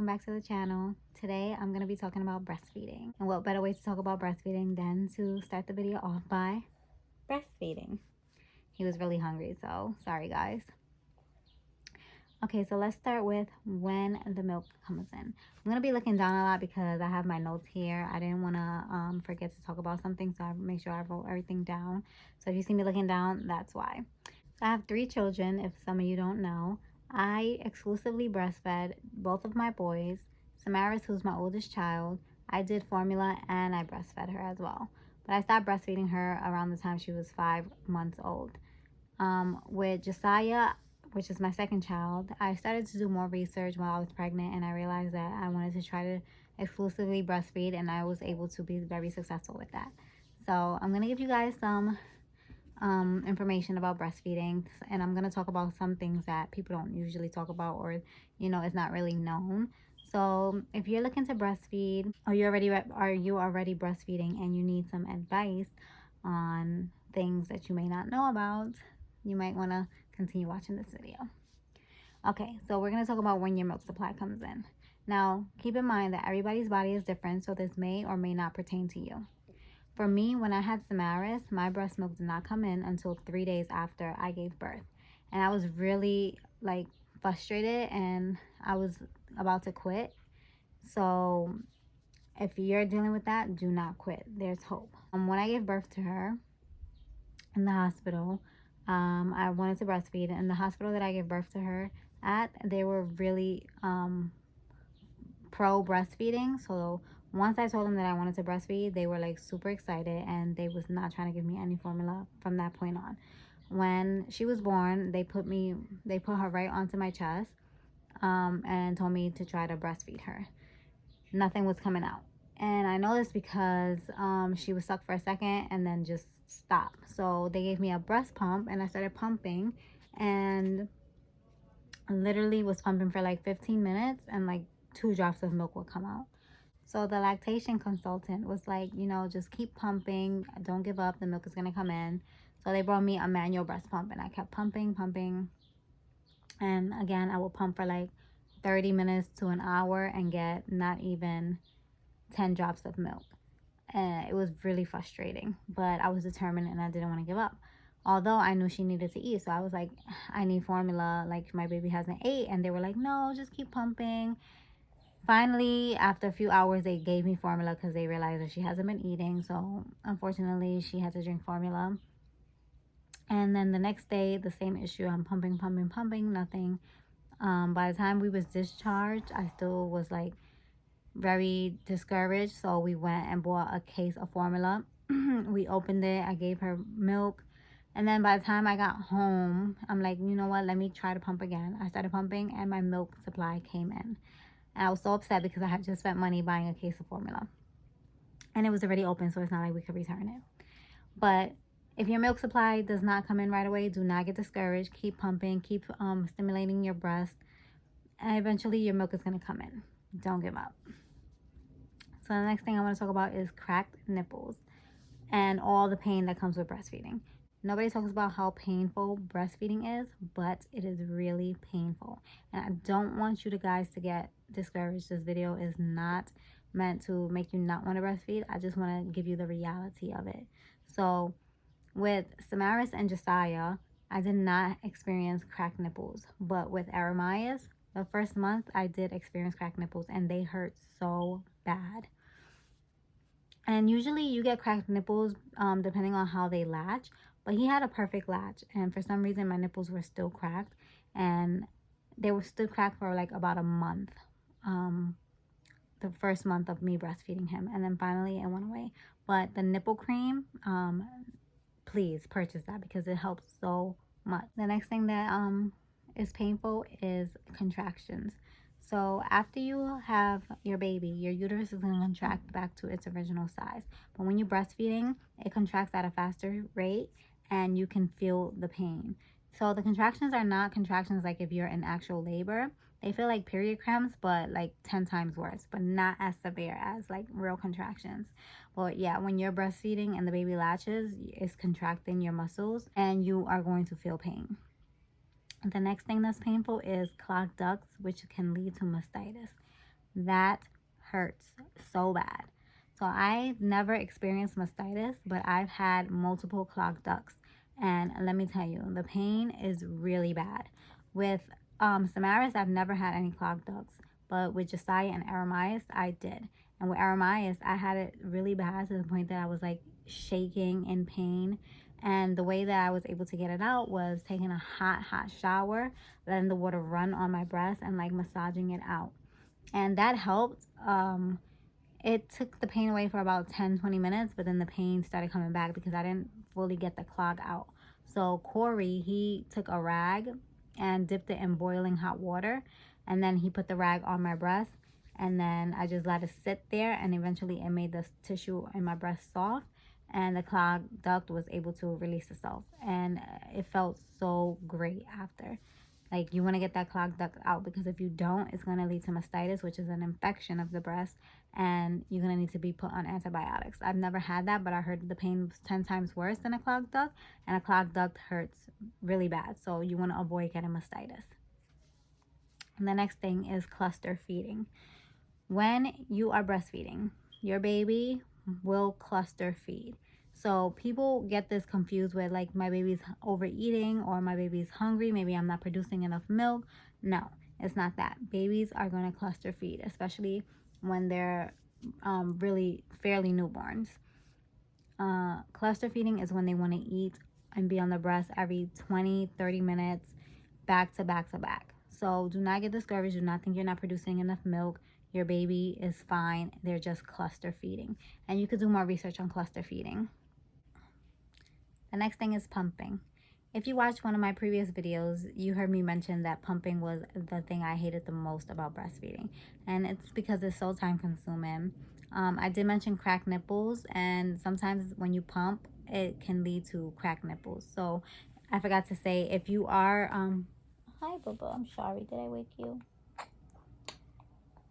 back to the channel. Today I'm going to be talking about breastfeeding. And what better way to talk about breastfeeding than to start the video off by breastfeeding. He was really hungry, so sorry guys. Okay, so let's start with when the milk comes in. I'm going to be looking down a lot because I have my notes here. I didn't want to forget to talk about something, so I make sure I wrote everything down. So if you see me looking down, that's why. So I have 3 children, if some of you don't know. I exclusively breastfed both of my boys. Samaris, who's my oldest child, I did formula and I breastfed her as well. But I stopped breastfeeding her around the time she was 5 months old. With Josiah, which is my second child, I started to do more research while I was pregnant, and I realized that I wanted to try to exclusively breastfeed, and I was able to be very successful with that. So I'm going to give you guys some information about breastfeeding, and I'm going to talk about some things that people don't usually talk about, or it's not really known. So if you're looking to breastfeed, or you already breastfeeding and you need some advice on things that you may not know about, you might want to continue watching this video. Okay, so we're going to talk about when your milk supply comes in. Now keep in mind that everybody's body is different, so this may or may not pertain to you. For me, when I had Samaris, my breast milk did not come in until 3 days after I gave birth. And I was really frustrated, and I was about to quit. So if you're dealing with that, do not quit. There's hope. When I gave birth to her in the hospital, I wanted to breastfeed. In the hospital that I gave birth to her at, they were really pro breastfeeding. So once I told them that I wanted to breastfeed, they were super excited, and they was not trying to give me any formula from that point on. When she was born, they put her right onto my chest and told me to try to breastfeed her. Nothing was coming out. And I know this because she was sucked for a second and then just stopped. So they gave me a breast pump, and I started pumping, and literally was pumping for 15 minutes, and 2 drops of milk would come out. So the lactation consultant was like, just keep pumping. Don't give up. The milk is going to come in. So they brought me a manual breast pump, and I kept pumping. And again, I will pump for 30 minutes to an hour and get not even 10 drops of milk. And it was really frustrating, but I was determined and I didn't want to give up. Although I knew she needed to eat. So I was like, I need formula. My baby hasn't ate. And they were like, no, just keep pumping. Finally, after a few hours, they gave me formula because they realized that she hasn't been eating. So unfortunately, she had to drink formula. And then the next day, the same issue. I'm pumping, nothing. By the time we was discharged, I still was very discouraged. So we went and bought a case of formula. We opened it. I gave her milk. And then by the time I got home, I'm like, you know what? Let me try to pump again. I started pumping, and my milk supply came in. And I was so upset because I had just spent money buying a case of formula. And it was already open, so it's not like we could return it. But if your milk supply does not come in right away, do not get discouraged. Keep pumping. Keep stimulating your breast. And eventually your milk is going to come in. Don't give up. So the next thing I want to talk about is cracked nipples and all the pain that comes with breastfeeding. Nobody talks about how painful breastfeeding is, but it is really painful. And I don't want you guys to get discouraged. This video is not meant to make you not want to breastfeed. I just want to give you the reality of it. So with Samaris and Josiah, I did not experience cracked nipples. But with Aramias, the first month I did experience cracked nipples, and they hurt so bad. And usually you get cracked nipples depending on how they latch. But he had a perfect latch, and for some reason my nipples were still cracked, and they were still cracked for about a month. The first month of me breastfeeding him, and then finally it went away. But the nipple cream, please purchase that because it helps so much. The next thing that is painful is contractions. So after you have your baby, your uterus is going to contract back to its original size. But when you're breastfeeding, it contracts at a faster rate, and you can feel the pain. So the contractions are not contractions like if you're in actual labor. They feel like period cramps, but 10 times worse, but not as severe as real contractions. But yeah, when you're breastfeeding and the baby latches, it's contracting your muscles, and you are going to feel pain. The next thing that's painful is clogged ducts, which can lead to mastitis. That hurts so bad. So I never experienced mastitis, but I've had multiple clogged ducts. And let me tell you, the pain is really bad. With Samaris, I've never had any clogged ducts, but with Josiah and Aramias, I did. And with Aramias, I had it really bad to the point that I was like shaking in pain. And the way that I was able to get it out was taking a hot shower, letting the water run on my breast, and like massaging it out. And that helped. It took the pain away for about 10-20 minutes, but then the pain started coming back because I didn't fully get the clog out. So Corey, he took a rag and dipped it in boiling hot water, and then he put the rag on my breast, and then I just let it sit there, and eventually it made the tissue in my breast soft, and the clogged duct was able to release itself, and it felt so great after. Like, you want to get that clogged duct out, because if you don't, it's going to lead to mastitis, which is an infection of the breast, and you're going to need to be put on antibiotics. I've never had that, but I heard the pain was 10 times worse than a clogged duct, and a clogged duct hurts really bad. So you want to avoid getting mastitis. And the next thing is cluster feeding. When you are breastfeeding, your baby will cluster feed. So people get this confused with like, my baby's overeating or my baby's hungry, maybe I'm not producing enough milk. No, it's not that. Babies are going to cluster feed, especially when they're really fairly newborns. Cluster feeding is when they want to eat and be on the breast every 20-30 minutes, back to back to back. So do not get discouraged. Do not think you're not producing enough milk. Your baby is fine. They're just cluster feeding. And you could do more research on cluster feeding. The next thing is pumping. If you watched one of my previous videos, you heard me mention that pumping was the thing I hated the most about breastfeeding. And it's because it's so time consuming. I did mention cracked nipples, and sometimes when you pump, it can lead to cracked nipples. So I forgot to say, if you are, hi Bubba, I'm sorry, did I wake you?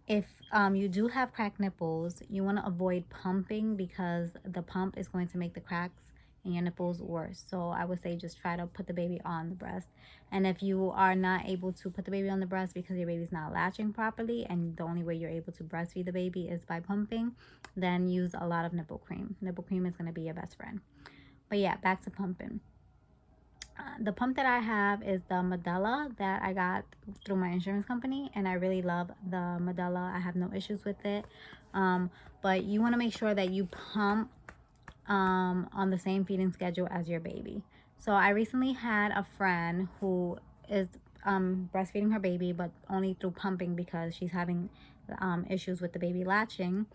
If you do have cracked nipples, you want to avoid pumping, because the pump is going to make the cracks in your nipples worse. So I would say just try to put the baby on the breast. And if you are not able to put the baby on the breast because your baby's not latching properly, and the only way you're able to breastfeed the baby is by pumping, then use a lot of nipple cream. Nipple cream is going to be your best friend. But yeah, back to pumping. The pump that I have is the Medela that I got through my insurance company, and I really love the Medela. I have no issues with it. But you want to make sure that you pump on the same feeding schedule as your baby. So I recently had a friend who is breastfeeding her baby, but only through pumping because she's having issues with the baby latching.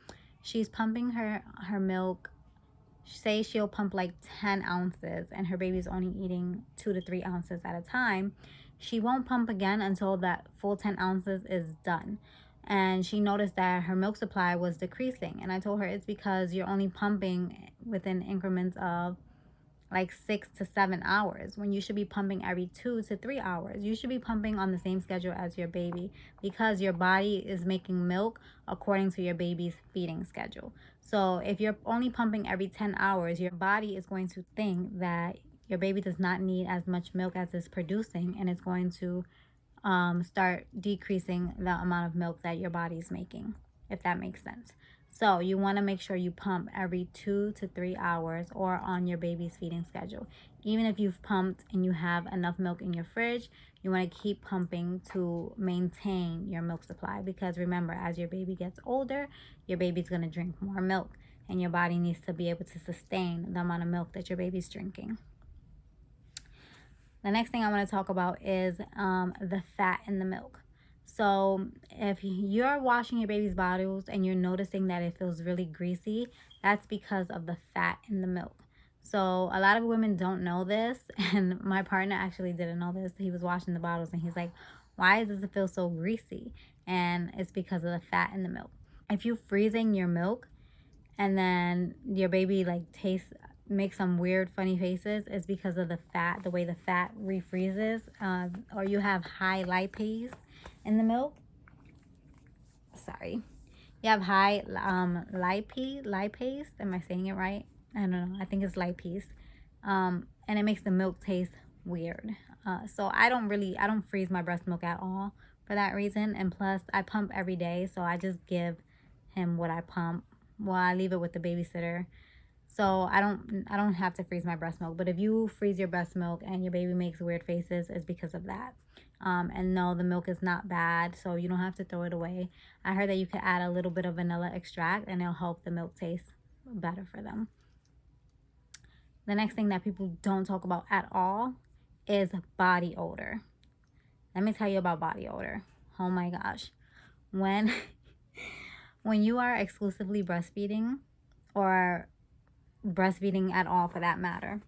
She's pumping her milk. Say she'll pump like 10 ounces and her baby's only eating 2 to 3 ounces at a time. She won't pump again until that full 10 ounces is done. And she noticed that her milk supply was decreasing. And I told her it's because you're only pumping within increments of like 6 to 7 hours, when you should be pumping every 2 to 3 hours. You should be pumping on the same schedule as your baby, because your body is making milk according to your baby's feeding schedule. So if you're only pumping every 10 hours, your body is going to think that your baby does not need as much milk as it's producing, and it's going to start decreasing the amount of milk that your body's making, if that makes sense. So you want to make sure you pump every 2 to 3 hours, or on your baby's feeding schedule. Even if you've pumped and you have enough milk in your fridge, you want to keep pumping to maintain your milk supply, because remember, as your baby gets older, your baby's going to drink more milk, and your body needs to be able to sustain the amount of milk that your baby's drinking. The next thing I want to talk about is the fat in the milk. So if you're washing your baby's bottles and you're noticing that it feels really greasy, that's because of the fat in the milk. So a lot of women don't know this, and my partner actually didn't know this. He was washing the bottles and he's like, why does it feel so greasy? And it's because of the fat in the milk. If you're freezing your milk and then your baby like make some weird funny faces, is because of the fat, the way the fat refreezes, or you have high lipase in the milk. Sorry, you have high lipase. Am I saying it right? I don't know, I think it's lipase. And it makes the milk taste weird. So I don't freeze my breast milk at all, for that reason. And plus, I pump every day, so I just give him what I pump. Well, I leave it with the babysitter. So I don't have to freeze my breast milk. But if you freeze your breast milk and your baby makes weird faces, it's because of that. And no, the milk is not bad, so you don't have to throw it away. I heard that you could add a little bit of vanilla extract and it'll help the milk taste better for them. The next thing that people don't talk about at all is body odor. Let me tell you about body odor. Oh my gosh. When when you are exclusively breastfeeding, or breastfeeding at all for that matter,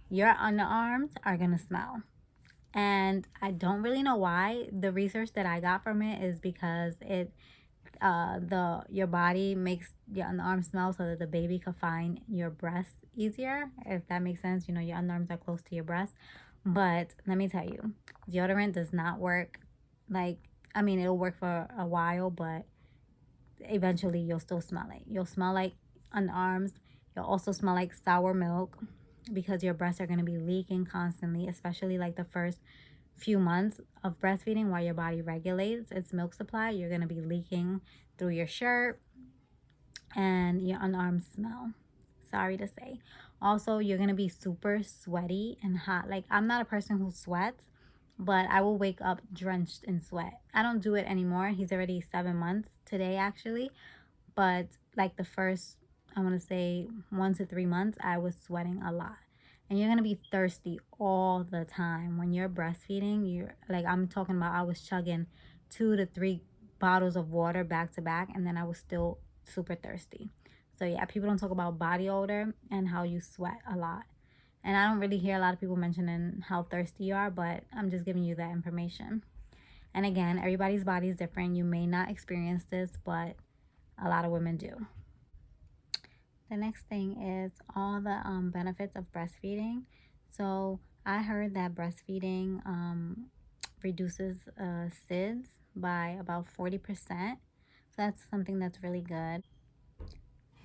your underarms are gonna smell. And I don't really know why. The research that I got from it is because your body makes your underarms smell so that the baby can find your breast easier, if that makes sense. You know, your underarms are close to your breast. But let me tell you, deodorant does not work. Like, I mean, it'll work for a while, but eventually you'll still smell it. You'll smell like underarms. You'll also smell like sour milk, because your breasts are going to be leaking constantly, especially like the first few months of breastfeeding while your body regulates its milk supply. You're going to be leaking through your shirt, and your underarms smell. Sorry to say. Also, you're going to be super sweaty and hot. Like, I'm not a person who sweats, but I will wake up drenched in sweat. I don't do it anymore. He's already 7 months today, actually. But like the first, I want to say 1 to 3 months, I was sweating a lot. And you're going to be thirsty all the time. When you're breastfeeding, you're like, I'm talking about, I was chugging 2 to 3 bottles of water back to back, and then I was still super thirsty. So yeah, people don't talk about body odor and how you sweat a lot. And I don't really hear a lot of people mentioning how thirsty you are, but I'm just giving you that information. And again, everybody's body is different. You may not experience this, but a lot of women do. The next thing is all the benefits of breastfeeding. So I heard that breastfeeding reduces SIDS by about 40%. So that's something that's really good.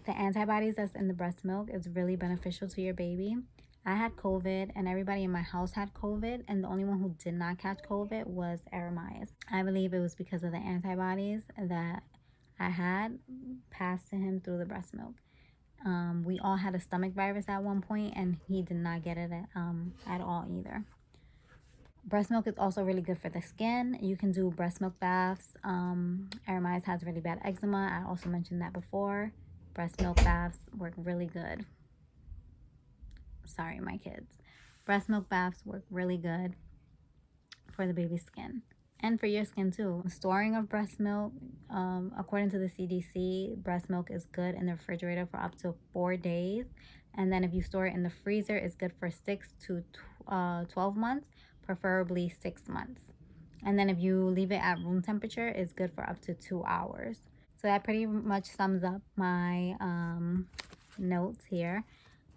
The antibodies that's in the breast milk is really beneficial to your baby. I had COVID, and everybody in my house had COVID, and the only one who did not catch COVID was Eremias. I believe it was because of the antibodies that I had passed to him through the breast milk. We all had a stomach virus at one point, and he did not get it at all either. Breast milk is also really good for the skin. You can do breast milk baths. Eremias has really bad eczema. I also mentioned that before. Breast milk baths work really good. Sorry, my kids. Breast milk baths work really good for the baby's skin and for your skin too. Storing of breast milk, according to the CDC, breast milk is good in the refrigerator for up to 4 days. And then if you store it in the freezer, it's good for 6 to 12 months, preferably 6 months. And then if you leave it at room temperature, it's good for up to 2 hours. So that pretty much sums up my notes here.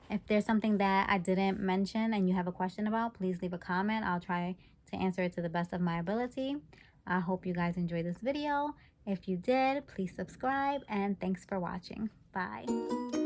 If there's something that I didn't mention and you have a question about, please leave a comment. I'll try to answer it to the best of my ability. I hope you guys enjoyed this video. If you did, please subscribe, and thanks for watching. Bye.